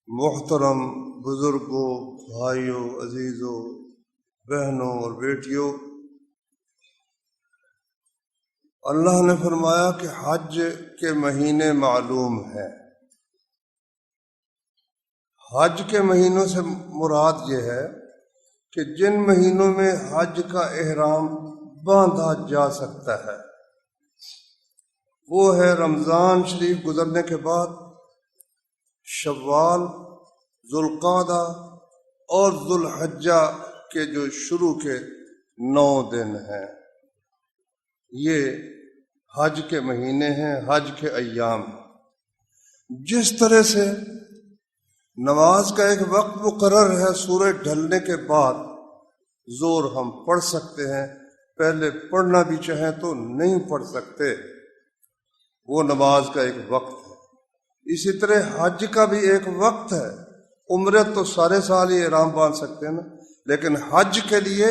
محترم بزرگوں، بھائیوں، عزیزوں، بہنوں اور بیٹیوں، اللہ نے فرمایا کہ حج کے مہینے معلوم ہیں۔ حج کے مہینوں سے مراد یہ ہے کہ جن مہینوں میں حج کا احرام باندھا جا سکتا ہے وہ ہے رمضان شریف گزرنے کے بعد، شوال، ذوالقعدہ اور ذوالحجہ کے جو شروع کے 9 دن ہیں۔ یہ حج کے مہینے ہیں، حج کے ایام ہیں۔ جس طرح سے نماز کا ایک وقت مقرر ہے، سورج ڈھلنے کے بعد زور ہم پڑھ سکتے ہیں، پہلے پڑھنا بھی چاہیں تو نہیں پڑھ سکتے، وہ نماز کا ایک وقت ہے۔ اسی طرح حج کا بھی ایک وقت ہے۔ عمرہ تو سارے سال ہی احرام باندھ سکتے ہیں نا، لیکن حج کے لیے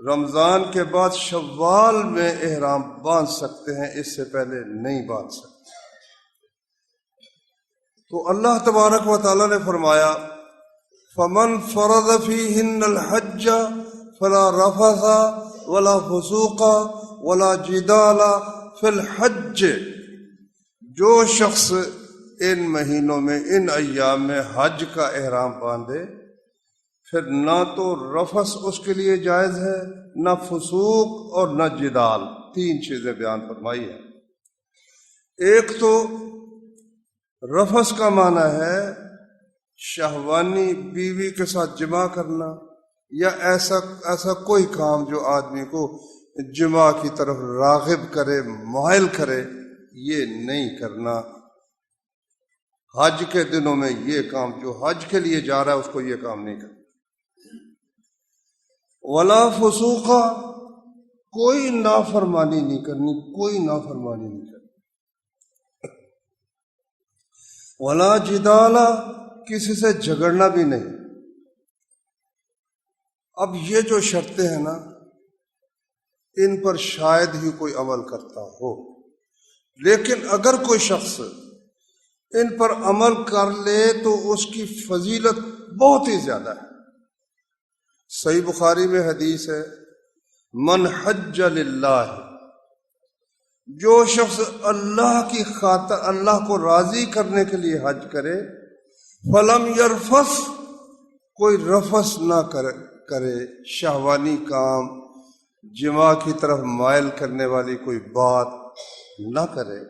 رمضان کے بعد شوال میں احرام باندھ سکتے ہیں، اس سے پہلے نہیں باندھ سکتے۔ تو اللہ تبارک و تعالی نے فرمایا فَمَنْ فَرَضَ فِيهِنَّ الْحَجَّ فَلَا رَفَثَ وَلَا فُسُوقَ وَلَا جِدَالَ فِي الْحَجِّ، جو شخص ان مہینوں میں، ان ایام میں حج کا احرام باندھے، پھر نہ تو رفث اس کے لیے جائز ہے، نہ فسوق اور نہ جدال، 3 چیزیں بیان فرمائی ہیں۔ ایک تو رفث کا معنی ہے شہوانی بیوی کے ساتھ جماع کرنا، یا ایسا کوئی کام جو آدمی کو جماع کی طرف راغب کرے، مائل کرے، یہ نہیں کرنا۔ حج کے دنوں میں یہ کام، جو حج کے لیے جا رہا ہے اس کو یہ کام نہیں کرنا۔ ولا فسوق، کوئی نافرمانی نہیں کرنی، کوئی نافرمانی نہیں کرنی۔ ولا جدال، کسی سے جھگڑنا بھی نہیں۔ اب یہ جو شرطیں ہیں نا، ان پر شاید ہی کوئی عمل کرتا ہو، لیکن اگر کوئی شخص ان پر عمل کر لے تو اس کی فضیلت بہت ہی زیادہ ہے۔ صحیح بخاری میں حدیث ہے، من حج للہ، جو شخص اللہ کی خاطر، اللہ کو راضی کرنے کے لیے حج کرے، فلم یرفث، کوئی رفث نہ کرے، شہوانی کام، جماع کی طرف مائل کرنے والی کوئی بات نہ کرے،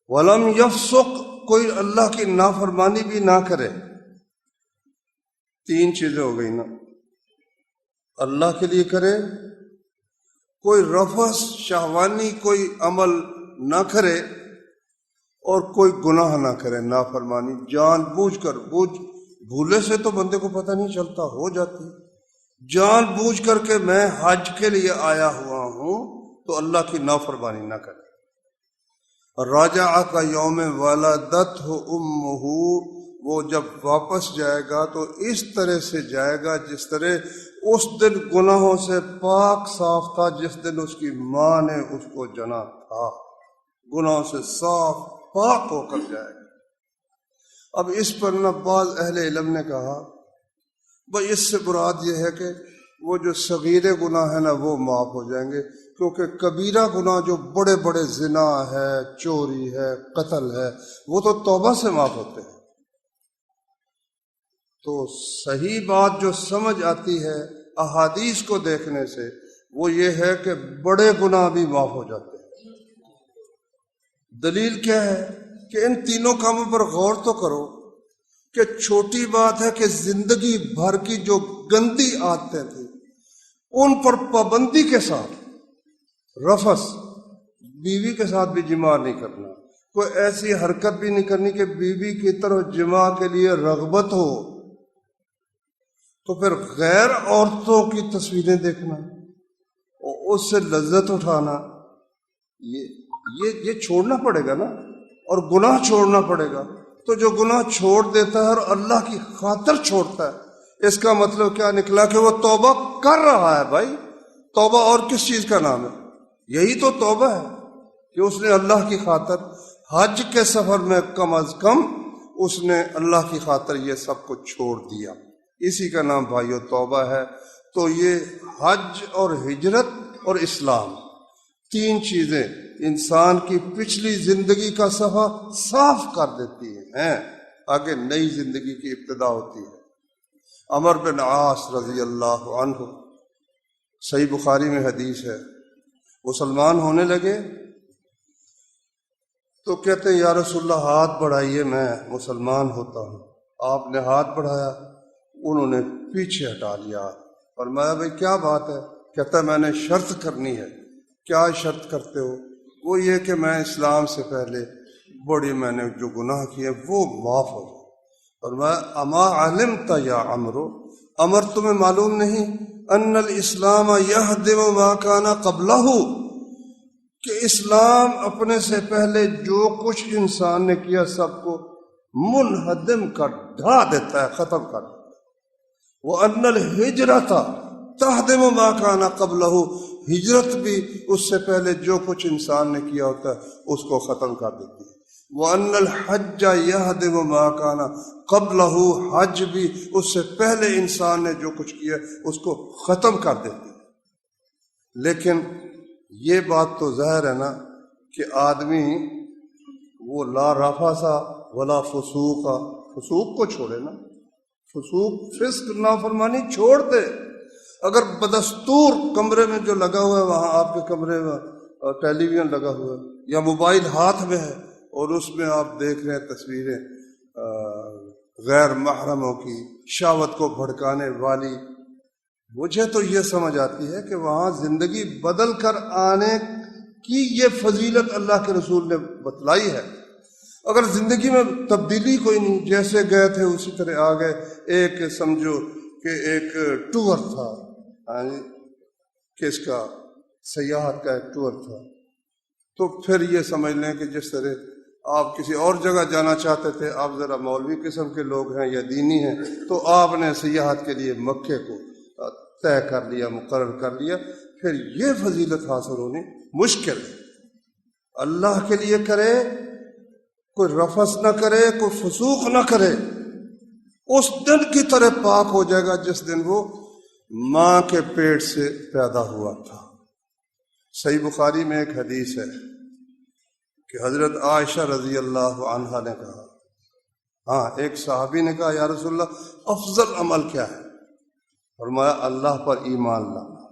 ولم یفسق، کوئی اللہ کی نافرمانی بھی نہ کرے۔ 3 چیزیں ہو گئی نا، اللہ کے لیے کرے، کوئی رفث شہوانی کوئی عمل نہ کرے، اور کوئی گناہ نہ کرے، نافرمانی جان بوجھ کر، بھولے سے تو بندے کو پتہ نہیں چلتا، ہو جاتی، جان بوجھ کر کے میں حج کے لیے آیا ہوا ہوں تو اللہ کی نافرمانی نہ کرے۔ راجع کا یوم ولدتہ امہ، وہ جب واپس جائے گا تو اس طرح سے جائے گا جس طرح اس دن گناہوں سے پاک صاف تھا، جس دن اس کی ماں نے اس کو جنا تھا، گناہوں سے صاف پاک ہو کر جائے گا۔ اب اس پر نہ بعض اہل علم نے کہا بھائی اس سے مراد یہ ہے کہ وہ جو صغیر گناہ ہیں نا وہ معاف ہو جائیں گے، کیونکہ کبیرہ گناہ جو بڑے بڑے زنا ہے، چوری ہے، قتل ہے، وہ تو توبہ سے معاف ہوتے ہیں۔ تو صحیح بات جو سمجھ آتی ہے احادیث کو دیکھنے سے وہ یہ ہے کہ بڑے گناہ بھی معاف ہو جاتے ہیں۔ دلیل کیا ہے کہ ان تینوں کاموں پر غور تو کرو کہ چھوٹی بات ہے کہ زندگی بھر کی جو گندی عادتیں تھیں ان پر پابندی کے ساتھ رفث، بیوی کے ساتھ بھی جماع نہیں کرنا، کوئی ایسی حرکت بھی نہیں کرنی کہ بیوی کی طرف جماع کے لیے رغبت ہو، تو پھر غیر عورتوں کی تصویریں دیکھنا اور اس سے لذت اٹھانا، یہ چھوڑنا پڑے گا نا، اور گناہ چھوڑنا پڑے گا۔ تو جو گناہ چھوڑ دیتا ہے اور اللہ کی خاطر چھوڑتا ہے، اس کا مطلب کیا نکلا کہ وہ توبہ کر رہا ہے۔ بھائی توبہ اور کس چیز کا نام ہے؟ یہی تو توبہ ہے کہ اس نے اللہ کی خاطر حج کے سفر میں کم از کم اس نے اللہ کی خاطر یہ سب کچھ چھوڑ دیا، اسی کا نام بھائیو توبہ ہے۔ تو یہ حج اور ہجرت اور اسلام، تین چیزیں انسان کی پچھلی زندگی کا صفحہ صاف کر دیتی ہیں، آگے نئی زندگی کی ابتدا ہوتی ہے۔ عمر بن عاص رضی اللہ عنہ، صحیح بخاری میں حدیث ہے، مسلمان ہونے لگے تو کہتے ہیں یا رسول اللہ ہاتھ بڑھائیے میں مسلمان ہوتا ہوں۔ آپ نے ہاتھ بڑھایا، انہوں نے پیچھے ہٹا لیا، فرمایا بھائی کیا بات ہے؟ کہتا ہے میں نے شرط کرنی ہے۔ کیا شرط کرتے ہو؟ وہ یہ کہ میں اسلام سے پہلے بڑی میں نے جو گناہ کیے وہ معاف ہو جائے۔ فرمایا اما علمت یا عمرو، عمر تمہیں معلوم نہیں ان الاسلام یہدم ما کان قبلہ، کہ اسلام اپنے سے پہلے جو کچھ انسان نے کیا سب کو منہدم کر ڈھا دیتا ہے، ختم کر دیتا ہے۔ وَأَنَّ الْهِجْرَةَ تَهْدِمُ مَا كَانَ قَبْلَهُ، ہجرت بھی اس سے پہلے جو کچھ انسان نے کیا ہوتا ہے اس کو ختم کر دیتی ہے۔ وَأَنَّ الْحَجَّ يَهْدِمُ مَا كَانَ قَبْلَهُ، حج بھی اس سے پہلے انسان نے جو کچھ کیا اس کو ختم کر دیتی ہے۔ لیکن یہ بات تو ظاہر ہے نا کہ آدمی وہ لا رفث ولا فسوق، فسوق کو چھوڑے نا، فسوق فسق نافرمانی چھوڑ دے۔ اگر بدستور کمرے میں جو لگا ہوا ہے، وہاں آپ کے کمرے میں ٹیلی ویژن لگا ہوا ہے یا موبائل ہاتھ میں ہے اور اس میں آپ دیکھ رہے ہیں تصویریں غیر محرموں کی، شہوت کو بھڑکانے والی، مجھے تو یہ سمجھ آتی ہے کہ وہاں زندگی بدل کر آنے کی یہ فضیلت اللہ کے رسول نے بتلائی ہے۔ اگر زندگی میں تبدیلی کوئی نہیں، جیسے گئے تھے اسی طرح آ گئے، ایک سمجھو کہ ایک ٹور تھا، کس کا، سیاحت کا ایک ٹور تھا، تو پھر یہ سمجھ لیں کہ جس طرح آپ کسی اور جگہ جانا چاہتے تھے، آپ ذرا مولوی قسم کے لوگ ہیں یا دینی ہیں، تو آپ نے سیاحت کے لیے مکے کو طے کر لیا، مقرر کر لیا، پھر یہ فضیلت حاصل ہونی مشکل ہے۔ اللہ کے لیے کرے، کوئی رفث نہ کرے، کوئی فسوق نہ کرے، اس دن کی طرح پاک ہو جائے گا جس دن وہ ماں کے پیٹ سے پیدا ہوا تھا۔ صحیح بخاری میں ایک حدیث ہے کہ حضرت عائشہ رضی اللہ عنہا نے کہا، ہاں ایک صحابی نے کہا یا رسول اللہ افضل عمل کیا ہے؟ فرمایا اللہ پر ایمان لانا۔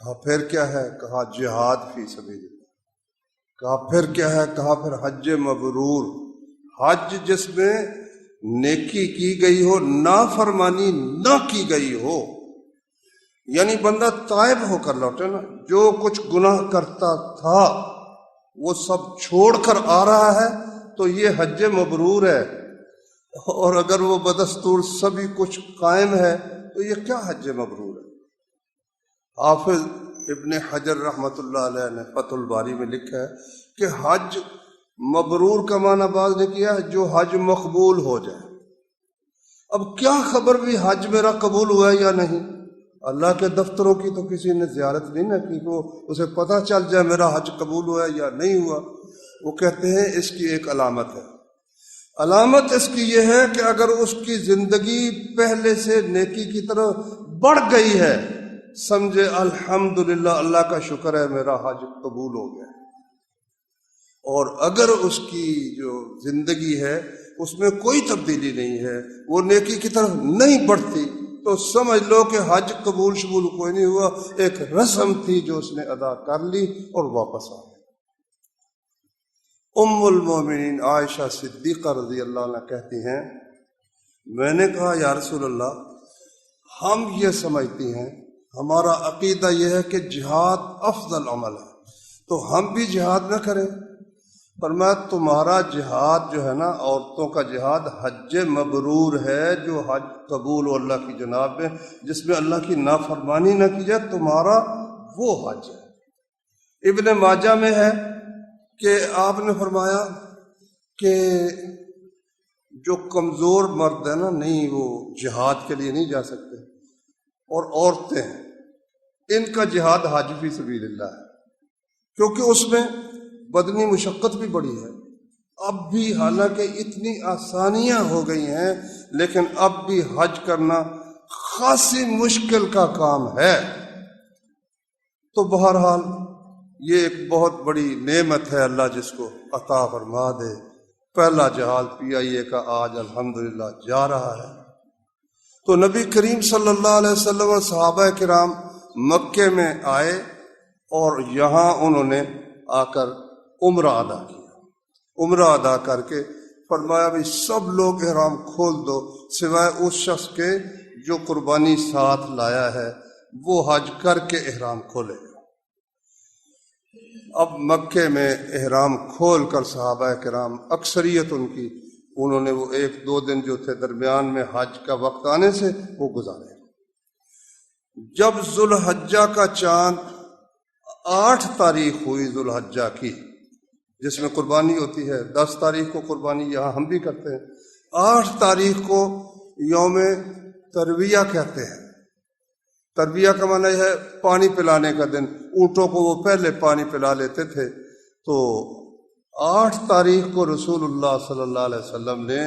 کہا پھر کیا ہے؟ کہا جہاد فی سبیل اللہ۔ کہا پھر کیا ہے؟ کہا پھر حج مبرور، حج جس میں نیکی کی گئی ہو، نافرمانی نہ کی گئی ہو، یعنی بندہ تائب ہو کر لوٹے نا، جو کچھ گناہ کرتا تھا وہ سب چھوڑ کر آ رہا ہے تو یہ حج مبرور ہے۔ اور اگر وہ بدستور سبھی کچھ قائم ہے تو یہ کیا حج مبرور ہے؟ حافظ ابن حجر رحمۃ اللہ علیہ نے فتح الباری میں لکھا ہے کہ حج مبرور کا معنی بعض نے کیا ہے جو حج مقبول ہو جائے۔ اب کیا خبر بھی حج میرا قبول ہوا ہے یا نہیں؟ اللہ کے دفتروں کی تو کسی نے زیارت نہیں نہ کی کہ اسے پتہ چل جائے میرا حج قبول ہوا ہے یا نہیں ہوا۔ وہ کہتے ہیں اس کی ایک علامت ہے، علامت اس کی یہ ہے کہ اگر اس کی زندگی پہلے سے نیکی کی طرف بڑھ گئی ہے، سمجھے الحمدللہ اللہ کا شکر ہے میرا حج قبول ہو گیا۔ اور اگر اس کی جو زندگی ہے اس میں کوئی تبدیلی نہیں ہے، وہ نیکی کی طرف نہیں بڑھتی، تو سمجھ لو کہ حج قبول شبول کوئی نہیں ہوا، ایک رسم تھی جو اس نے ادا کر لی اور واپس آ گئی۔ ام المومنین عائشہ صدیقہ رضی اللہ عنہ کہتی ہیں میں نے کہا یا رسول اللہ ہم یہ سمجھتی ہیں، ہمارا عقیدہ یہ ہے کہ جہاد افضل عمل ہے، تو ہم بھی جہاد نہ کریں؟ فرمایا تمہارا جہاد جو ہے نا، عورتوں کا جہاد حج مبرور ہے، جو حج قبول ہو اللہ کی جناب میں، جس میں اللہ کی نافرمانی نہ کی جائے، تمہارا وہ حج ہے۔ ابن ماجہ میں ہے کہ آپ نے فرمایا کہ جو کمزور مرد ہے نا، نہیں وہ جہاد کے لیے نہیں جا سکتے، اور عورتیں ہیں ان کا جہاد حج فی سبیل اللہ ہے، کیونکہ اس میں بدنی مشقت بھی بڑی ہے، اب بھی حالانکہ اتنی آسانیاں ہو گئی ہیں لیکن اب بھی حج کرنا خاصی مشکل کا کام ہے۔ تو بہرحال یہ ایک بہت بڑی نعمت ہے اللہ جس کو عطا فرما دے۔ پہلا جہاز PIA کا آج الحمدللہ جا رہا ہے۔ تو نبی کریم صلی اللہ علیہ وسلم اور صحابہ کرام مکے میں آئے اور یہاں انہوں نے آ کر عمرہ ادا کیا۔ عمرہ ادا کر کے فرمایا بھی سب لوگ احرام کھول دو سوائے اس شخص کے جو قربانی ساتھ لایا ہے، وہ حج کر کے احرام کھولے۔ اب مکے میں احرام کھول کر صحابہ کرام اکثریت ان کی، انہوں نے وہ 1-2 دن جو تھے درمیان میں حج کا وقت آنے سے وہ گزارے۔ جب ذوالحجہ کا چاند 8 تاریخ ہوئی ذوالحجہ کی، جس میں قربانی ہوتی ہے، 10 تاریخ کو قربانی یہاں ہم بھی کرتے ہیں، 8 تاریخ کو یوم ترویہ کہتے ہیں۔ ترویہ کا معنی ہے پانی پلانے کا دن، اونٹوں کو وہ پہلے پانی پلا لیتے تھے۔ تو 8 تاریخ کو رسول اللہ صلی اللہ علیہ وسلم نے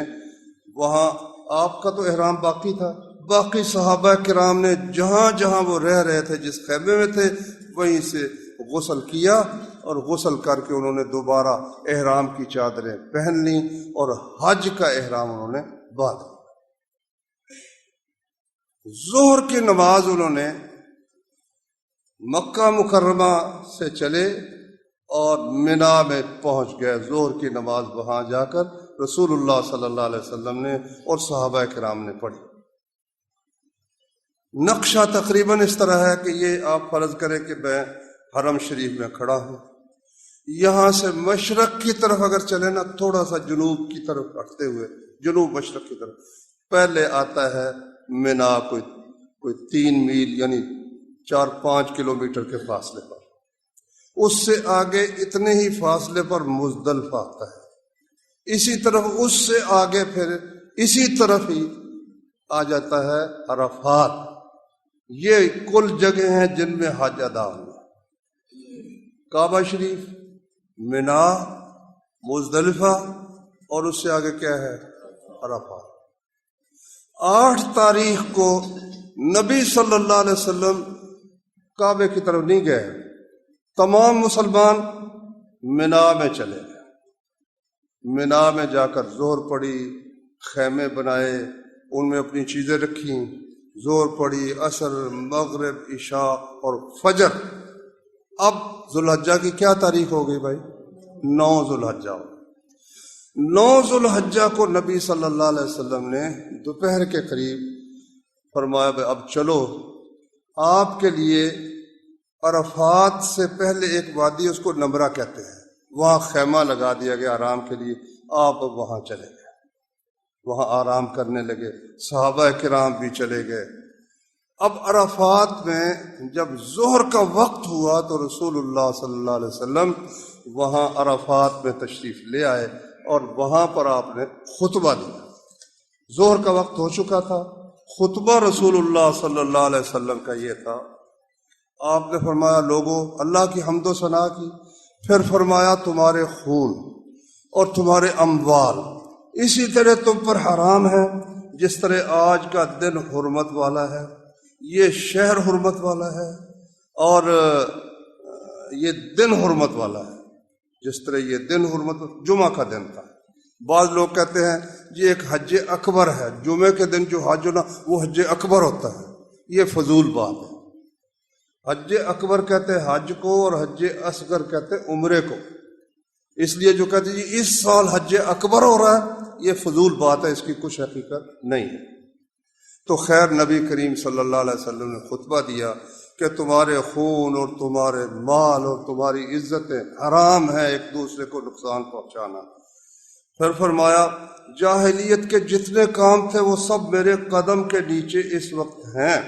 وہاں، آپ کا تو احرام باقی تھا، باقی صحابہ کرام نے جہاں جہاں وہ رہ رہے تھے، جس خیمے میں تھے، وہیں سے غسل کیا اور غسل کر کے انہوں نے دوبارہ احرام کی چادریں پہن لیں اور حج کا احرام انہوں نے باندھ لیا۔ ظہر کی نماز انہوں نے مکہ مکرمہ سے چلے اور منا میں پہنچ گئے۔ ظہر کی نماز وہاں جا کر رسول اللہ صلی اللہ علیہ وسلم نے اور صحابہ کرام نے پڑھی۔ نقشہ تقریباً اس طرح ہے کہ یہ آپ فرض کریں کہ میں حرم شریف میں کھڑا ہوں، یہاں سے مشرق کی طرف اگر چلے نا، تھوڑا سا جنوب کی طرف ہٹتے ہوئے، جنوب مشرق کی طرف، پہلے آتا ہے منا، کوئی 3 میل یعنی 4-5 کلومیٹر کے فاصلے پر۔ اس سے آگے اتنے ہی فاصلے پر مزدلفہ آتا ہے، اسی طرف اس سے آگے پھر اسی طرف ہی آ جاتا ہے عرفات۔ یہ کل جگہ ہیں جن میں حج ادا ہوا۔ کعبہ شریف، منا، مزدلفہ اور اس سے آگے کیا ہے؟ عرفات۔ 8 تاریخ کو نبی صلی اللہ علیہ وسلم کعبے کی طرف نہیں گئے، تمام مسلمان منا میں چلے گئے۔ منا میں جا کر ظہر پڑھی، خیمے بنائے، ان میں اپنی چیزیں رکھیں، ظہر پڑھی، عصر، مغرب، عشاء اور فجر۔ اب ذوالحجہ کی کیا تاریخ ہو گئی بھائی؟ 9 ذوالحجہ ہو۔ 9 ذوالحجہ کو نبی صلی اللہ علیہ وسلم نے دوپہر کے قریب فرمایا بھائی اب چلو، آپ کے لیے عرفات سے پہلے ایک وادی، اس کو نمرہ کہتے ہیں، وہاں خیمہ لگا دیا گیا آرام کے لیے۔ آپ وہاں چلے گئے، وہاں آرام کرنے لگے، صحابہ کرام بھی چلے گئے۔ اب عرفات میں جب ظہر کا وقت ہوا تو رسول اللہ صلی اللہ علیہ وسلم وہاں عرفات میں تشریف لے آئے اور وہاں پر آپ نے خطبہ دیا۔ ظہر کا وقت ہو چکا تھا، خطبہ رسول اللہ صلی اللہ علیہ وسلم کا یہ تھا، آپ نے فرمایا لوگوں اللہ کی حمد و ثنا کی، پھر فرمایا تمہارے خون اور تمہارے اموال اسی طرح تم پر حرام ہے جس طرح آج کا دن حرمت والا ہے، یہ شہر حرمت والا ہے، اور یہ دن حرمت والا ہے جس طرح یہ دن حرمت جمعہ کا دن تھا۔ بعض لوگ کہتے ہیں یہ ایک حج اکبر ہے، جمعے کے دن جو حج ہونا وہ حج اکبر ہوتا ہے، یہ فضول بات ہے۔ حج اکبر کہتے ہیں حج کو اور حج اصغر کہتے ہیں عمرے کو، اس لیے جو کہتے ہیں اس سال حج اکبر ہو رہا ہے یہ فضول بات ہے، اس کی کچھ حقیقت نہیں ہے۔ تو خیر نبی کریم صلی اللہ علیہ وسلم نے خطبہ دیا کہ تمہارے خون اور تمہارے مال اور تمہاری عزتیں حرام ہیں، ایک دوسرے کو نقصان پہنچانا۔ پھر فرمایا جاہلیت کے جتنے کام تھے وہ سب میرے قدم کے نیچے اس وقت ہیں،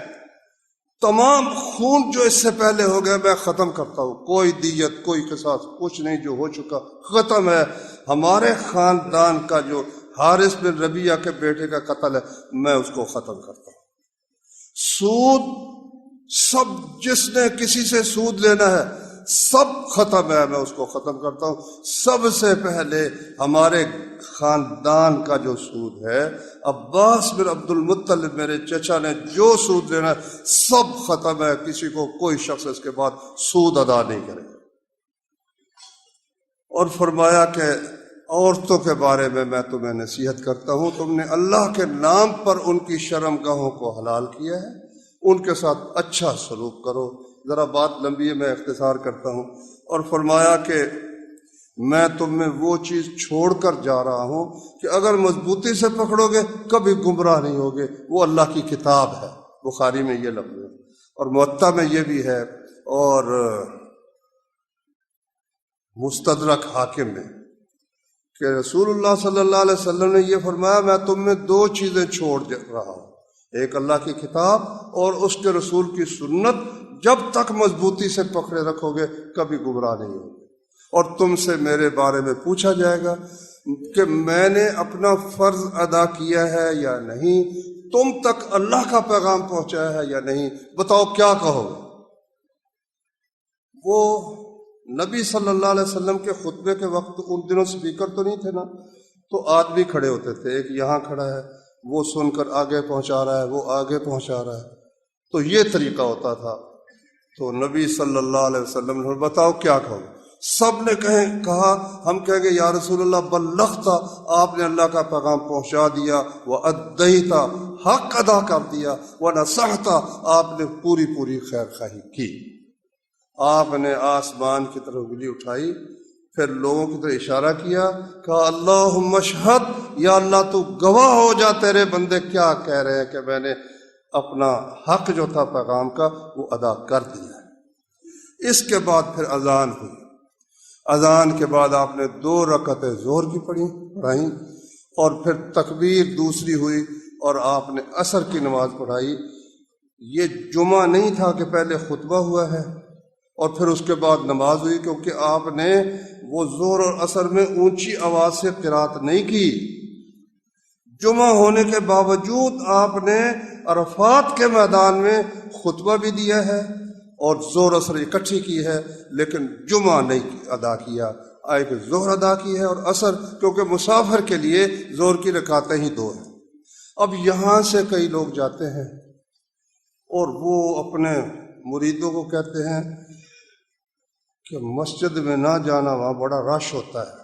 تمام خون جو اس سے پہلے ہو گئے میں ختم کرتا ہوں، کوئی دیت کوئی قصاص کچھ نہیں، جو ہو چکا ختم ہے۔ ہمارے خاندان کا جو حارث بن ربیعہ کے بیٹے کا قتل ہے میں اس کو ختم کرتا ہوں۔ سود، سب جس نے کسی سے سود لینا ہے سب ختم ہے، میں اس کو ختم کرتا ہوں۔ سب سے پہلے ہمارے خاندان کا جو سود ہے، عباس بن عبد المطلب میرے چچا نے جو سود لینا ہے سب ختم ہے، کسی کو کوئی شخص اس کے بعد سود ادا نہیں کرے۔ اور فرمایا کہ عورتوں کے بارے میں تمہیں نصیحت کرتا ہوں، تم نے اللہ کے نام پر ان کی شرم گاہوں کو حلال کیا ہے، ان کے ساتھ اچھا سلوک کرو۔ ذرا بات لمبی ہے، میں اختصار کرتا ہوں۔ اور فرمایا کہ میں تم میں وہ چیز چھوڑ کر جا رہا ہوں کہ اگر مضبوطی سے پکڑو گے کبھی گمراہ نہیں ہوگے، وہ اللہ کی کتاب ہے۔ بخاری میں یہ لفظ ہے اور موطا میں یہ بھی ہے، اور مستدرک حاکم میں کہ رسول اللہ صلی اللہ علیہ وسلم نے یہ فرمایا میں تم میں دو چیزیں چھوڑ رہا ہوں، ایک اللہ کی کتاب اور اس کے رسول کی سنت، جب تک مضبوطی سے پکڑے رکھو گے کبھی گمراہ نہیں ہوگے۔ اور تم سے میرے بارے میں پوچھا جائے گا کہ میں نے اپنا فرض ادا کیا ہے یا نہیں، تم تک اللہ کا پیغام پہنچایا ہے یا نہیں، بتاؤ کیا کہو گے؟ وہ نبی صلی اللہ علیہ وسلم کے خطبے کے وقت ان دنوں سپیکر تو نہیں تھے نا، تو آدمی کھڑے ہوتے تھے، ایک یہاں کھڑا ہے، وہ سن کر آگے پہنچا رہا ہے، وہ آگے پہنچا رہا ہے، تو یہ طریقہ ہوتا تھا۔ تو نبی صلی اللہ علیہ وسلم نے بتاؤ کیا کہو؟ سب نے کہا ہم کہیں گے یا رسول اللہ بلغتا، آپ نے اللہ کا پیغام پہنچا دیا، وَأَدَّيْتَ، حق ادا کر دیا، وَنَصَحْتَ، آپ نے پوری پوری خیر خواہی کی۔ آپ نے آسمان کی طرف انگلی اٹھائی، پھر لوگوں کی طرف اشارہ کیا، کہا اللہم اشہد، یا اللہ تو گواہ ہو جا تیرے بندے کیا کہہ رہے ہیں کہ میں نے اپنا حق جو تھا پیغام کا وہ ادا کر دیا ہے۔ اس کے بعد پھر اذان ہوئی، اذان کے بعد آپ نے 2 رکعتیں ظہر کی پڑھائیں، اور پھر تکبیر دوسری ہوئی اور آپ نے عصر کی نماز پڑھائی۔ یہ جمعہ نہیں تھا کہ پہلے خطبہ ہوا ہے اور پھر اس کے بعد نماز ہوئی، کیونکہ آپ نے وہ ظہر اور عصر میں اونچی آواز سے قرات نہیں کی۔ جمعہ ہونے کے باوجود آپ نے عرفات کے میدان میں خطبہ بھی دیا ہے اور ظہر عصر اکٹھی کی ہے، لیکن جمعہ نہیں ادا کیا، ایک ظہر ادا کی ہے اور عصر، کیونکہ مسافر کے لیے ظہر کی رکعتیں ہی 2 ہیں۔ اب یہاں سے کئی لوگ جاتے ہیں اور وہ اپنے مریدوں کو کہتے ہیں کہ مسجد میں نہ جانا، وہاں بڑا رش ہوتا ہے۔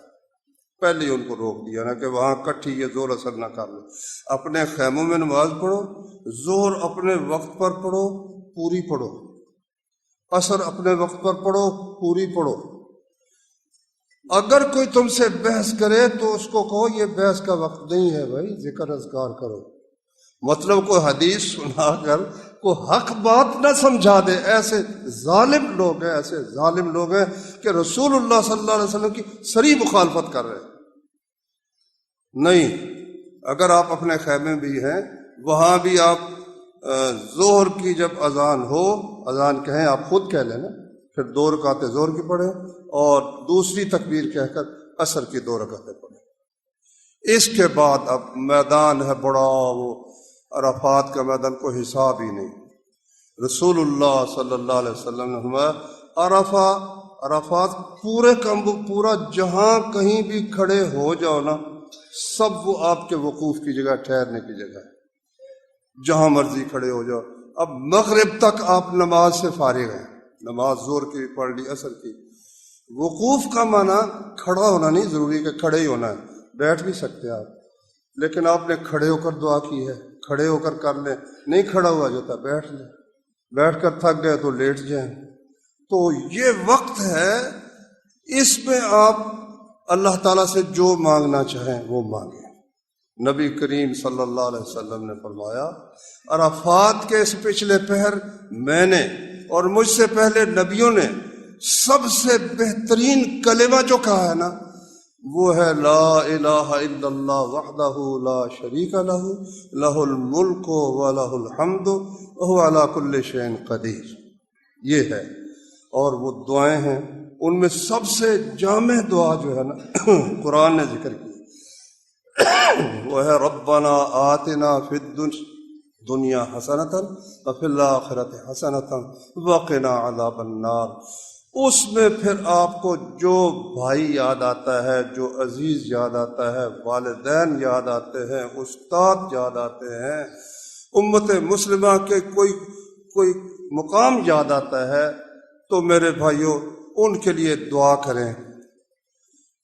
پہلے ہی ان کو روک دیا نا کہ وہاں کٹھی یہ ظہر اثر نہ کر لو، اپنے خیموں میں نماز پڑھو، ظہر اپنے وقت پر پڑھو، پوری پڑھو، عصر اپنے وقت پر پڑھو، پوری پڑھو۔ اگر کوئی تم سے بحث کرے تو اس کو کہو یہ بحث کا وقت نہیں ہے بھائی، ذکر اذکار کرو۔ مطلب کوئی حدیث سنا کر کوئی حق بات نہ سمجھا دے، ایسے ظالم لوگ ہیں، ایسے ظالم لوگ ہیں کہ رسول اللہ صلی اللہ علیہ وسلم کی صریح مخالفت کر رہے ہیں۔ نہیں، اگر آپ اپنے خیمے بھی ہیں وہاں بھی آپ ظہر کی جب اذان ہو، اذان کہیں، آپ خود کہہ لیں نا، پھر 2 رکعتیں ظہر کی پڑھیں اور دوسری تکبیر کہہ کر عصر کی 2 رکعتیں پڑھیں۔ اس کے بعد اب میدان ہے بڑا، وہ عرفات کا میدان کوئی حساب ہی نہیں۔ رسول اللہ صلی اللہ علیہ وسلم نے فرمایا عرفات پورا جہاں کہیں بھی کھڑے ہو جاؤ نا، سب وہ آپ کے وقوف کی جگہ، ٹھہرنے کی جگہ ہے، جہاں مرضی کھڑے ہو جاؤ۔ اب مغرب تک آپ نماز سے فارغ ہیں، نماز ظہر کی پڑھ لی، عصر کی۔ وقوف کا معنی کھڑا ہونا نہیں ضروری کہ کھڑے ہی ہونا ہے، بیٹھ بھی سکتے آپ، لیکن آپ نے کھڑے ہو کر دعا کی ہے، کھڑے ہو کر لیں، نہیں کھڑا ہوا جاتا بیٹھ لیں، بیٹھ کر تھک گئے تو لیٹ جائیں۔ تو یہ وقت ہے، اس میں آپ اللہ تعالیٰ سے جو مانگنا چاہیں وہ مانگیں۔ نبی کریم صلی اللہ علیہ وسلم نے فرمایا عرفات کے اس پچھلے پہر میں نے اور مجھ سے پہلے نبیوں نے سب سے بہترین کلمہ جو کہا ہے نا، وہ ہے لا الہ الا اللہ وحدہ لا شریک لہ لہ الملک و لہ الحمد وہو علی کل شیء قدیر۔ یہ ہے، اور وہ دعائیں ہیں، ان میں سب سے جامع دعا جو ہے نا قرآن نے ذکر کی، وہ ہے ربنا آتنا فی الدنیا حسنۃ وفی الآخرۃ حسنۃ وقنا عذاب النار۔ اس میں پھر آپ کو جو بھائی یاد آتا ہے، جو عزیز یاد آتا ہے، والدین یاد آتے ہیں، استاد یاد آتے ہیں، امت مسلمہ کے کوئی مقام یاد آتا ہے، تو میرے بھائیوں ان کے لیے دعا کریں۔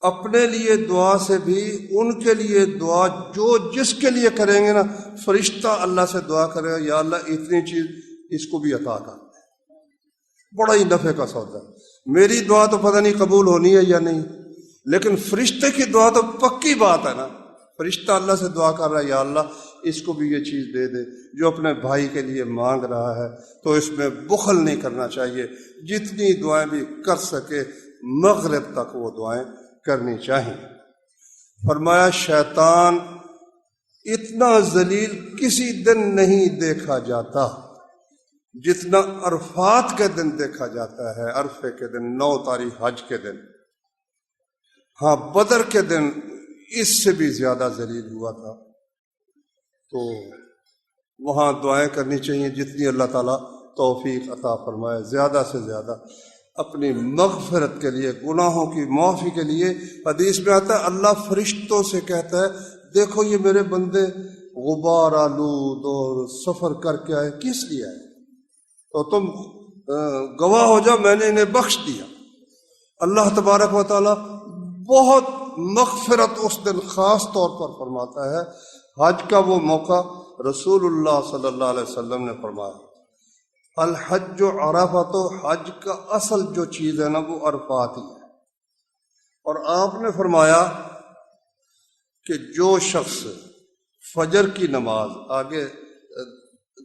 اپنے لیے دعا سے بھی ان کے لیے دعا جو جس کے لیے کریں گے نا، فرشتہ اللہ سے دعا کرے گا، یا اللہ اتنی چیز اس کو بھی عطا کر، بڑا ہی نفع کا سودا ہے۔ میری دعا تو پتہ نہیں قبول ہونی ہے یا نہیں، لیکن فرشتے کی دعا تو پکی بات ہے نا۔ فرشتہ اللہ سے دعا کر رہا ہے، یا اللہ اس کو بھی یہ چیز دے دے جو اپنے بھائی کے لیے مانگ رہا ہے، تو اس میں بخل نہیں کرنا چاہیے۔ جتنی دعائیں بھی کر سکے مغرب تک وہ دعائیں کرنی چاہیے۔ فرمایا شیطان اتنا ذلیل کسی دن نہیں دیکھا جاتا جتنا عرفات کے دن دیکھا جاتا ہے، عرفے کے دن، 9 تاریخ حج کے دن۔ ہاں بدر کے دن اس سے بھی زیادہ ذلیل ہوا تھا۔ تو وہاں دعائیں کرنی چاہیے جتنی اللہ تعالیٰ توفیق عطا فرمائے، زیادہ سے زیادہ اپنی مغفرت کے لیے، گناہوں کی معافی کے لیے۔ حدیث میں آتا ہے اللہ فرشتوں سے کہتا ہے دیکھو یہ میرے بندے غبار آلود اور سفر کر کے آئے، کس لیے آئے؟ تو تم گواہ ہو جاؤ میں نے انہیں بخش دیا۔ اللہ تبارک و تعالیٰ بہت مغفرت اس دن خاص طور پر فرماتا ہے۔ حج کا وہ موقع رسول اللہ صلی اللہ علیہ وسلم نے فرمایا الحج عرفہ، تو حج کا اصل جو چیز ہے نا وہ عرفات ہی ہے۔ اور آپ نے فرمایا کہ جو شخص فجر کی نماز، آگے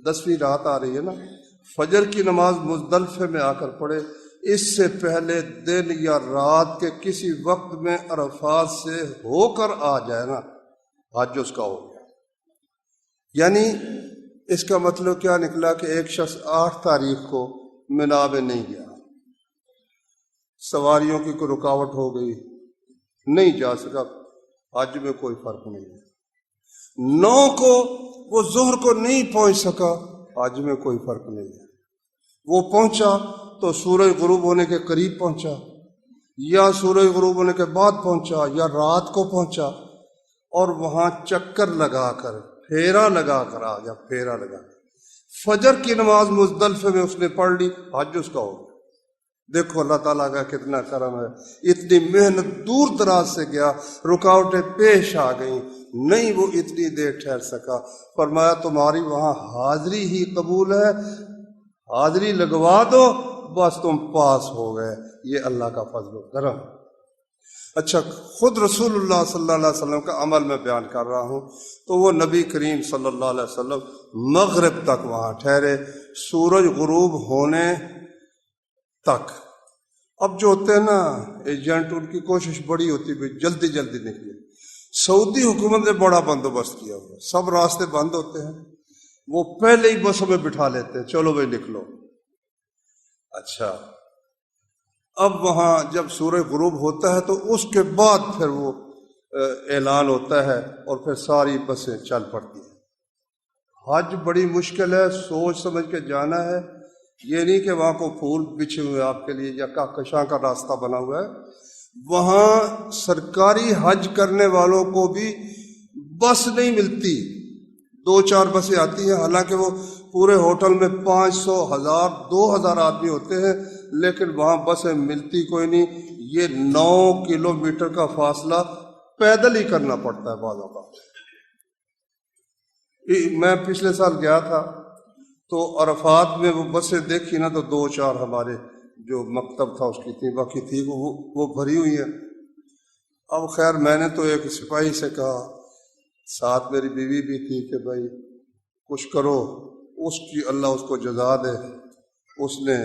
10ویں رات آ رہی ہے نا، فجر کی نماز مزدلفے میں آ کر پڑھے، اس سے پہلے دن یا رات کے کسی وقت میں عرفات سے ہو کر آ جائے نا، حج اس کا ہو گیا۔ یعنی اس کا مطلب کیا نکلا کہ ایک شخص 8 تاریخ کو مینا میں نہیں گیا، سواریوں کی کوئی رکاوٹ ہو گئی، نہیں جا سکا، حج میں کوئی فرق نہیں ہے۔ 9 کو وہ ظہر کو نہیں پہنچ سکا، حج میں کوئی فرق نہیں ہے۔ وہ پہنچا تو سورج غروب ہونے کے قریب پہنچا، یا سورج غروب ہونے کے بعد پہنچا، یا رات کو پہنچا، اور وہاں چکر لگا کر، پھیرا لگا کر آ گیا، پھیرا لگا کر فجر کی نماز مزدلفے میں اس نے پڑھ لی، حج اس کا ہو گیا۔ دیکھو اللہ تعالیٰ کا کتنا کرم ہے، اتنی محنت دور دراز سے گیا، رکاوٹیں پیش آ گئیں، نہیں وہ اتنی دیر ٹھہر سکا۔ فرمایا تمہاری وہاں حاضری ہی قبول ہے، حاضری لگوا دو بس تم پاس ہو گئے۔ یہ اللہ کا فضل و کرم۔ اچھا، خود رسول اللہ صلی اللہ علیہ وسلم کا عمل میں بیان کر رہا ہوں، تو وہ نبی کریم صلی اللہ علیہ وسلم مغرب تک وہاں ٹھہرے، سورج غروب ہونے تک۔ اب جو ہوتے ہیں نا ایجنٹ، ان کی کوشش بڑی ہوتی ہے جلدی جلدی نکلے۔ سعودی حکومت نے بڑا بندوبست کیا ہوا، سب راستے بند ہوتے ہیں، وہ پہلے ہی بسوں میں بٹھا لیتے ہیں، چلو بھائی نکلو۔ اچھا، اب وہاں جب سورج غروب ہوتا ہے تو اس کے بعد پھر وہ اعلان ہوتا ہے اور پھر ساری بسیں چل پڑتی ہیں۔ حج بڑی مشکل ہے، سوچ سمجھ کے جانا ہے، یہ نہیں کہ وہاں کو پھول بچھے ہوئے آپ کے لیے یا کہکشاں کا راستہ بنا ہوا ہے۔ وہاں سرکاری حج کرنے والوں کو بھی بس نہیں ملتی، 2-4 بسیں آتی ہیں، حالانکہ وہ پورے ہوٹل میں 500، 1000، 2000 آدمی ہوتے ہیں، لیکن وہاں بسیں ملتی کوئی نہیں۔ یہ 9 کلومیٹر کا فاصلہ پیدل ہی کرنا پڑتا ہے بعض اوقات۔ میں پچھلے سال گیا تھا تو عرفات میں وہ بسیں دیکھی نا تو 2-4 ہمارے جو مکتب تھا اس کی تھی، باقی تھی وہ بھری ہوئی ہیں۔ اب خیر میں نے تو ایک سپاہی سے کہا، ساتھ میری بیوی بھی تھی، کہ بھائی کچھ کرو، اس کی اللہ اس کو جزا دے۔ اس نے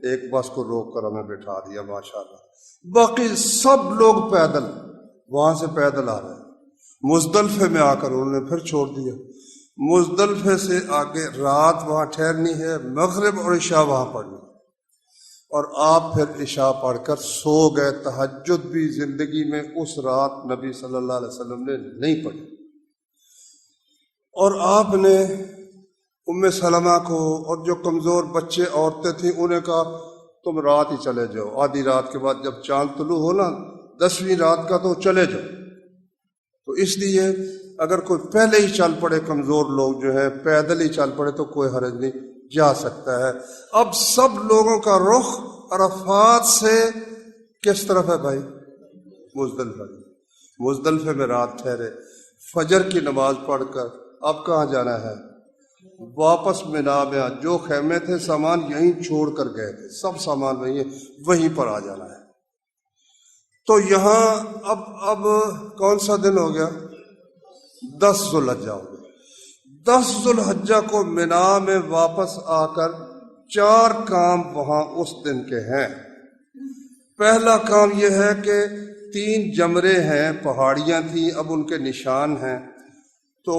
ایک بس کو روک کر ہمیں بٹھا دیا ماشاءاللہ۔ باقی سب لوگ پیدل وہاں سے پیدل آ رہے ہیں۔ مزدلفے میں آ کر انہوں نے پھر چھوڑ دیا۔ مزدلفے سے آگے رات وہاں ٹھہرنی ہے، مغرب اور عشاء وہاں پڑھنی ہے، اور آپ پھر عشاء پڑھ کر سو گئے۔ تہجد بھی زندگی میں اس رات نبی صلی اللہ علیہ وسلم نے نہیں پڑھی۔ اور آپ نے ام سلمہ کو اور جو کمزور بچے عورتیں تھیں انہیں کہا تم رات ہی چلے جاؤ، آدھی رات کے بعد جب چاند طلوع ہو نا 10ویں رات کا تو چلے جاؤ۔ تو اس لیے اگر کوئی پہلے ہی چل پڑے، کمزور لوگ جو ہیں پیدل ہی چل پڑے تو کوئی حرج نہیں، جا سکتا ہے۔ اب سب لوگوں کا رخ عرفات سے کس طرف ہے بھائی؟ مزدلفہ۔ مزدلفے میں رات ٹھہرے، فجر کی نماز پڑھ کر اب کہاں جانا ہے؟ واپس مینا میں جو خیمے تھے سامان یہیں چھوڑ کر گئے تھے، سب سامان وہیں پر آ جانا ہے۔ تو یہاں اب کون سا دن ہو گیا؟ 10 ذو الحجہ ہو گیا۔ 10 ذو الحجہ کو مینا میں واپس آ کر 4 کام وہاں اس دن کے ہیں۔ پہلا کام یہ ہے کہ 3 جمرے ہیں، پہاڑیاں تھیں، اب ان کے نشان ہیں۔ تو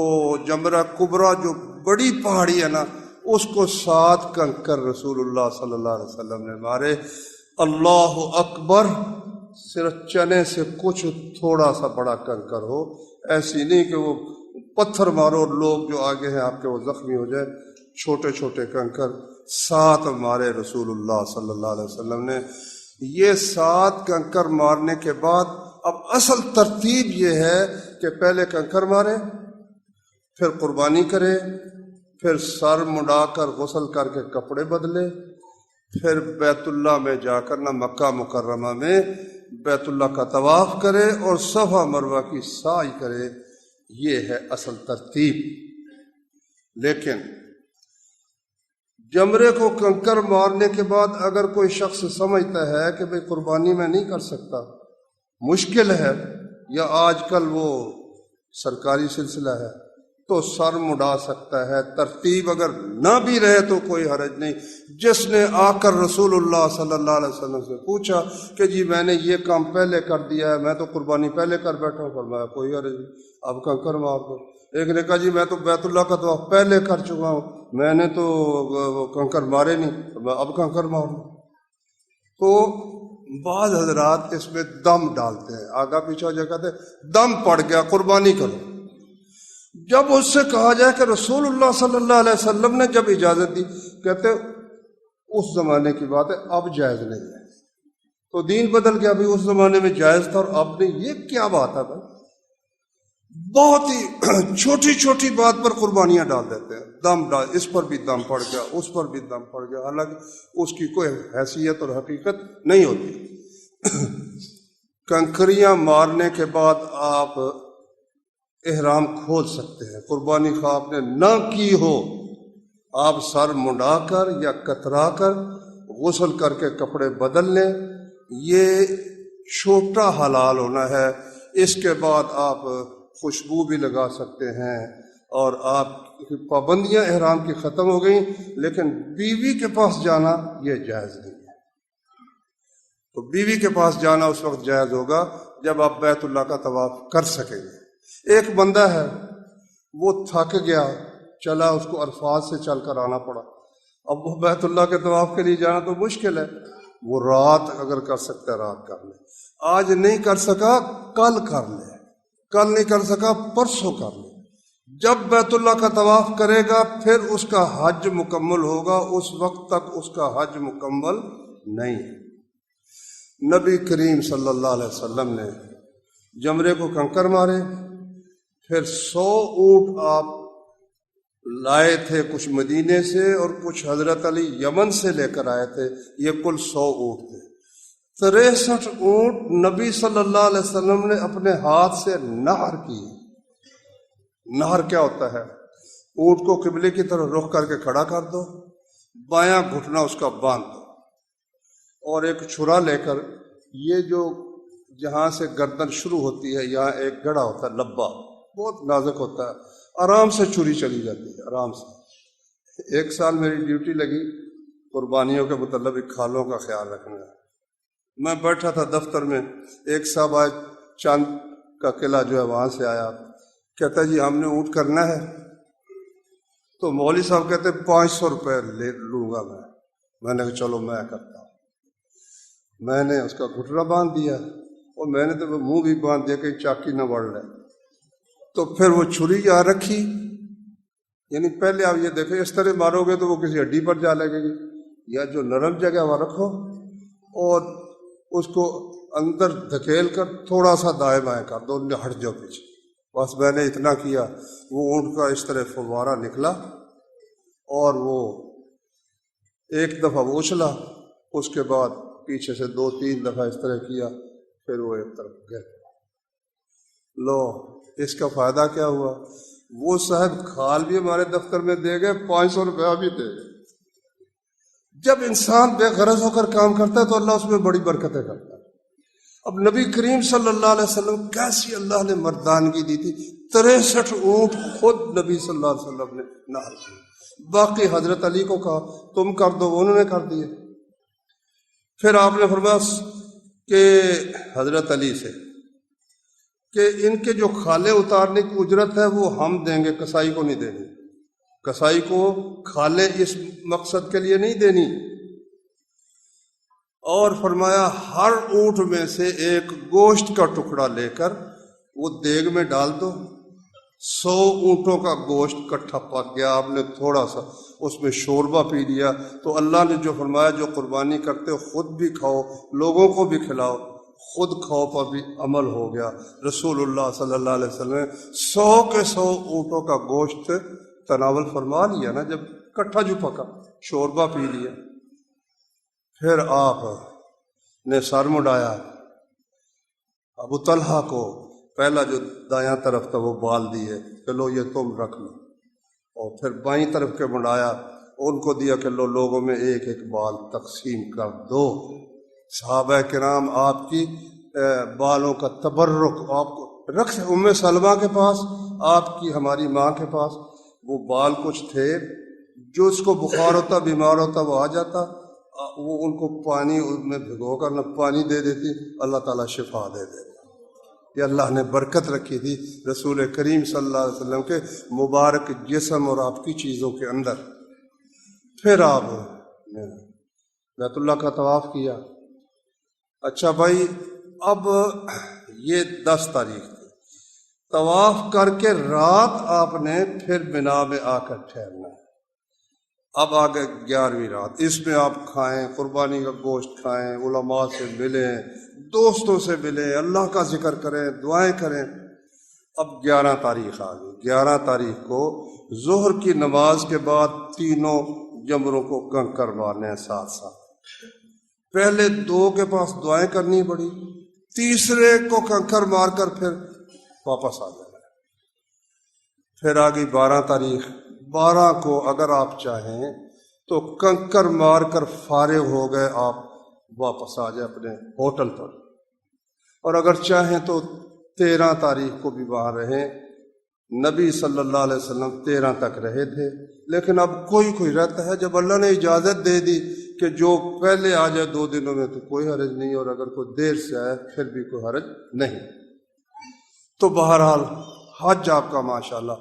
جمرہ کبریٰ جو بڑی پہاڑی ہے نا، اس کو 7 کنکر رسول اللہ صلی اللہ علیہ وسلم نے مارے۔ اللہ اکبر، صرف چنے سے کچھ تھوڑا سا بڑا کنکر ہو، ایسی نہیں کہ وہ پتھر مارو اور لوگ جو آگے ہیں آپ کے وہ زخمی ہو جائے، چھوٹے چھوٹے کنکر 7 مارے رسول اللہ صلی اللہ علیہ وسلم نے۔ یہ 7 کنکر مارنے کے بعد اب اصل ترتیب یہ ہے کہ پہلے کنکر مارے، پھر قربانی کرے، پھر سر مڈا کر غسل کر کے کپڑے بدلے، پھر بیت اللہ میں جا کر نہ مکہ مکرمہ میں بیت اللہ کا طواف کرے اور صفا مروہ کی سعی کرے۔ یہ ہے اصل ترتیب۔ لیکن جمرے کو کنکر مارنے کے بعد اگر کوئی شخص سمجھتا ہے کہ بھئی قربانی میں نہیں کر سکتا، مشکل ہے، یا آج کل وہ سرکاری سلسلہ ہے، تو سر مڈا سکتا ہے۔ ترتیب اگر نہ بھی رہے تو کوئی حرج نہیں۔ جس نے آ کر رسول اللہ صلی اللہ علیہ وسلم سے پوچھا کہ جی میں نے یہ کام پہلے کر دیا ہے، میں تو قربانی پہلے کر بیٹھا ہوں، فرمایا کوئی حرج نہیں، اب کنکر مار دو۔ ایک نے کہا جی میں تو بیت اللہ کا طواف پہلے کر چکا ہوں، میں نے تو کنکر مارے نہیں، اب کنکر مار دو۔ تو بعض حضرات اس میں دم ڈالتے ہیں، آگا پیچھے ہو جائے، کہتے ہیں دم پڑ گیا قربانی کرو۔ جب اس سے کہا جائے کہ رسول اللہ صلی اللہ علیہ وسلم نے جب اجازت دی، کہتے اس زمانے کی بات ہے، اب جائز نہیں ہے۔ تو دین بدل گیا، بھی اس زمانے میں جائز تھا اور اب نہیں، یہ کیا بات ہے بھائی؟ بہت ہی چھوٹی چھوٹی بات پر قربانیاں ڈال دیتے ہیں، دم ڈال، اس پر بھی دم پڑ گیا، اس پر بھی دم پڑ گیا، حالانکہ اس کی کوئی حیثیت اور حقیقت نہیں ہوتی۔ کنکریاں مارنے کے بعد آپ احرام کھول سکتے ہیں، قربانی خواہ آپ نے نہ کی ہو، آپ سر منڈا کر یا کترا کر غسل کر کے کپڑے بدل لیں، یہ چھوٹا حلال ہونا ہے۔ اس کے بعد آپ خوشبو بھی لگا سکتے ہیں اور آپ کی پابندیاں احرام کی ختم ہو گئیں، لیکن بیوی کے پاس جانا یہ جائز نہیں ہے۔ تو بیوی کے پاس جانا اس وقت جائز ہوگا جب آپ بیت اللہ کا طواف کر سکیں گے۔ ایک بندہ ہے وہ تھک گیا، چلا، اس کو عرفات سے چل کر آنا پڑا، اب وہ بیت اللہ کے طواف کے لیے جانا تو مشکل ہے، وہ رات اگر کر سکتا ہے رات کر لے، آج نہیں کر سکا کل کر لے، کل نہیں کر سکا پرسوں کر لے۔ جب بیت اللہ کا طواف کرے گا پھر اس کا حج مکمل ہوگا، اس وقت تک اس کا حج مکمل نہیں ہے۔ نبی کریم صلی اللہ علیہ وسلم نے جمرے کو کنکر مارے، پھر 100 اونٹ آپ لائے تھے، کچھ مدینے سے اور کچھ حضرت علی یمن سے لے کر آئے تھے، یہ کل 100 اونٹ تھے۔ 63 اونٹ نبی صلی اللہ علیہ وسلم نے اپنے ہاتھ سے نہر کی۔ نہر کیا ہوتا ہے؟ اونٹ کو قبلے کی طرف رخ کر کے کھڑا کر دو، بایاں گھٹنا اس کا باندھ دو، اور ایک چھرا لے کر، یہ جو جہاں سے گردن شروع ہوتی ہے یہاں ایک گڑھا ہوتا ہے، لبا بہت نازک ہوتا ہے، آرام سے چھری چلی جاتی ہے، آرام سے۔ 1 سال میری ڈیوٹی لگی قربانیوں کے متعلق کھالوں کا خیال رکھنا ہے۔ میں بیٹھا تھا دفتر میں، ایک صاحب آج چاند کا قلعہ جو ہے وہاں سے آیا، کہتا ہے جی ہم نے اونٹ کرنا ہے، تو مولوی صاحب کہتے 500 روپے لوں گا میں نے کہا چلو میں کرتا ہوں۔ میں نے اس کا گھٹنا باندھ دیا اور میں نے تو وہ منہ بھی باندھ دیا کہ چاکی نہ بڑھ لے، تو پھر وہ چھری یہاں رکھی، یعنی پہلے آپ یہ دیکھیں اس طرح مارو گے تو وہ کسی ہڈی پر جا لگے گی، یا جو نرم جگہ وہاں رکھو اور اس کو اندر دھکیل کر تھوڑا سا دائیں بائیں کر دو، ہٹ جاؤ پیچھے۔ بس میں نے اتنا کیا، وہ اونٹ کا اس طرح فوارہ نکلا اور وہ ایک دفعہ وہ اچھلا، اس کے بعد پیچھے سے 2-3 دفعہ اس طرح کیا، پھر وہ ایک طرف گیا۔ لو اس کا فائدہ کیا ہوا؟ وہ صاحب کھال بھی ہمارے دفتر میں دے گئے، 500 روپیہ بھی دے گئے۔ جب انسان بے غرض ہو کر کام کرتا ہے تو اللہ اس میں بڑی برکتیں کرتا ہے۔ اب نبی کریم صلی اللہ علیہ وسلم کیسی اللہ نے مردانگی دی تھی، 63 اونٹ خود نبی صلی اللہ علیہ وسلم نے نہر کی، باقی حضرت علی کو کہا تم کر دو، انہوں نے کر دیے۔ پھر آپ نے فرمایا کہ حضرت علی سے کہ ان کے جو کھالے اتارنے کی اجرت ہے وہ ہم دیں گے، کسائی کو نہیں دینی، کسائی کو کھالے اس مقصد کے لیے نہیں دینی۔ اور فرمایا ہر اونٹ میں سے ایک گوشت کا ٹکڑا لے کر وہ دیگ میں ڈال دو۔ 100 اونٹوں کا گوشت کٹھا پک گیا، آپ نے تھوڑا سا اس میں شوربہ پی لیا، تو اللہ نے جو فرمایا جو قربانی کرتے ہو خود بھی کھاؤ، لوگوں کو بھی کھلاؤ، خود کھاؤ پر بھی عمل ہو گیا۔ رسول اللہ صلی اللہ علیہ وسلم نے 100 کے 100 اونٹوں کا گوشت تناول فرما لیا نا، جب کٹھا جو پکا، شوربہ پی لیا۔ پھر آپ نے سر مڈایا، ابو طلحہ کو پہلا جو دایاں طرف تھا وہ بال دیے کہ لو یہ تم رکھ لو، اور پھر بائیں طرف کے مڈایا، ان کو دیا کہ لو لوگوں میں ایک ایک بال تقسیم کر دو۔ صحابہ کرام آپ کی بالوں کا تبرک آپ کو رکھ، ام سلمہ کے پاس، آپ کی ہماری ماں کے پاس وہ بال کچھ تھے، جو اس کو بخار ہوتا بیمار ہوتا وہ آ جاتا، وہ ان کو پانی میں بھگو کر نہ پانی دے دیتی، اللہ تعالیٰ شفا دے دیتا۔ یہ اللہ نے برکت رکھی تھی رسول کریم صلی اللہ علیہ وسلم کے مبارک جسم اور آپ کی چیزوں کے اندر۔ پھر آپ نے بیت اللہ کا طواف کیا۔ اچھا بھائی، اب یہ 10 تاریخ تھی، طواف کر کے رات آپ نے پھر مینا میں آ کر ٹھہرنا ہے۔ اب آگے 11ویں رات، اس میں آپ کھائیں، قربانی کا گوشت کھائیں، علماء سے ملیں، دوستوں سے ملیں، اللہ کا ذکر کریں، دعائیں کریں۔ اب 11 تاریخ آ گئی۔ 11 تاریخ کو ظہر کی نماز کے بعد تینوں جمروں کو کنکر مارنے ہیں ساتھ ساتھ۔ پہلے 2 کے پاس دعائیں کرنی پڑی، تیسرے کو کنکر مار کر پھر واپس آ جانا ہے۔ پھر آ گئی 12 تاریخ۔ 12 کو اگر آپ چاہیں تو کنکر مار کر فارغ ہو گئے، آپ واپس آ جائیں اپنے ہوٹل پر، اور اگر چاہیں تو 13 تاریخ کو بھی وہاں رہیں۔ نبی صلی اللہ علیہ وسلم 13 تک رہے تھے، لیکن اب کوئی رہتا ہے، جب اللہ نے اجازت دے دی کہ جو پہلے آ جائے 2 دنوں میں تو کوئی حرج نہیں، اور اگر کوئی دیر سے آئے پھر بھی کوئی حرج نہیں۔ تو بہرحال حج آپ کا ماشاءاللہ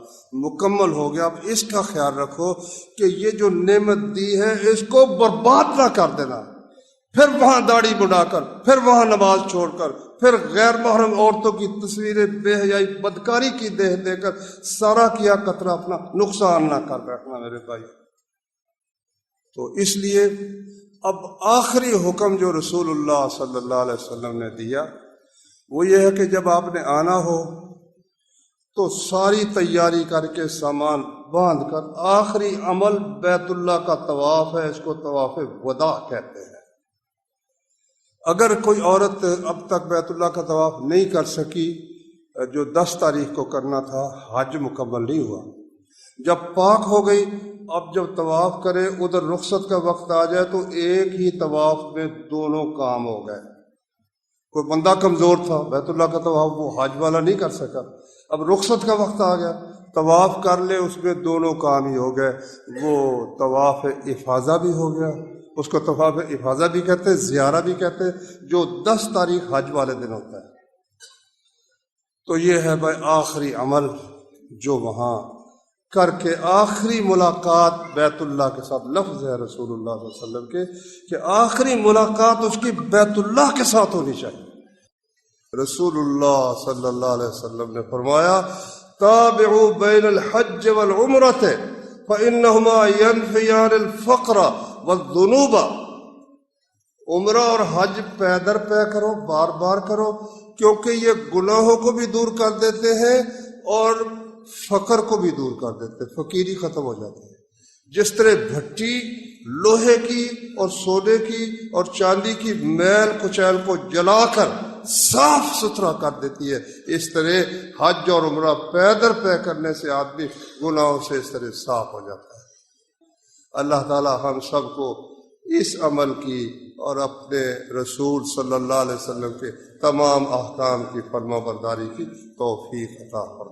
مکمل ہو گیا۔ اب اس کا خیال رکھو کہ یہ جو نعمت دی ہے اس کو برباد نہ کر دینا، پھر وہاں داڑھی بڑھا کر، پھر وہاں نماز چھوڑ کر، پھر غیر محرم عورتوں کی تصویریں بے حیائی بدکاری کی دے کر سارا کیا قطرہ اپنا نقصان نہ کر بیٹھنا میرے بھائی۔ تو اس لیے اب آخری حکم جو رسول اللہ صلی اللہ علیہ وسلم نے دیا وہ یہ ہے کہ جب آپ نے آنا ہو تو ساری تیاری کر کے سامان باندھ کر آخری عمل بیت اللہ کا طواف ہے، اس کو طواف وداع کہتے ہیں۔ اگر کوئی عورت اب تک بیت اللہ کا طواف نہیں کر سکی، جو 10 تاریخ کو کرنا تھا، حج مکمل نہیں ہوا۔ جب پاک ہو گئی، اب جب طواف کرے، ادھر رخصت کا وقت آ جائے تو ایک ہی طواف میں دونوں کام ہو گئے۔ کوئی بندہ کمزور تھا، بیت اللہ کا طواف وہ حج والا نہیں کر سکا، اب رخصت کا وقت آ گیا، طواف کر لے، اس میں دونوں کام ہی ہو گئے۔ وہ طواف افاضہ بھی ہو گیا، اس کو طواف افاضہ بھی کہتے ہیں، زیارہ بھی کہتے ہیں، جو 10 تاریخ حج والے دن ہوتا ہے۔ تو یہ ہے بھائی آخری عمل جو وہاں کر کے آخری ملاقات بیت اللہ کے ساتھ، لفظ ہے رسول اللہ صلی اللہ علیہ وسلم کے کہ آخری ملاقات اس کی بیت اللہ کے ساتھ ہونی چاہیے۔ رسول اللہ صلی اللہ علیہ وسلم نے فرمایا تابعوا بین الحج والعمرۃ فإنہما ينفیان الفقر والذنوب، عمرہ اور حج پے در پے کرو، بار بار کرو، کیونکہ یہ گناہوں کو بھی دور کر دیتے ہیں اور فقر کو بھی دور کر دیتے ہیں، فقیری ختم ہو جاتی ہے۔ جس طرح بھٹی لوہے کی اور سونے کی اور چاندی کی میل کچیل کو جلا کر صاف ستھرا کر دیتی ہے، اس طرح حج اور عمرہ پے در پے کرنے سے آدمی گناہوں سے اس طرح صاف ہو جاتا ہے۔ اللہ تعالی ہم سب کو اس عمل کی اور اپنے رسول صلی اللہ علیہ وسلم کے تمام احکام کی فرما برداری کی توفیق عطا فرمائے۔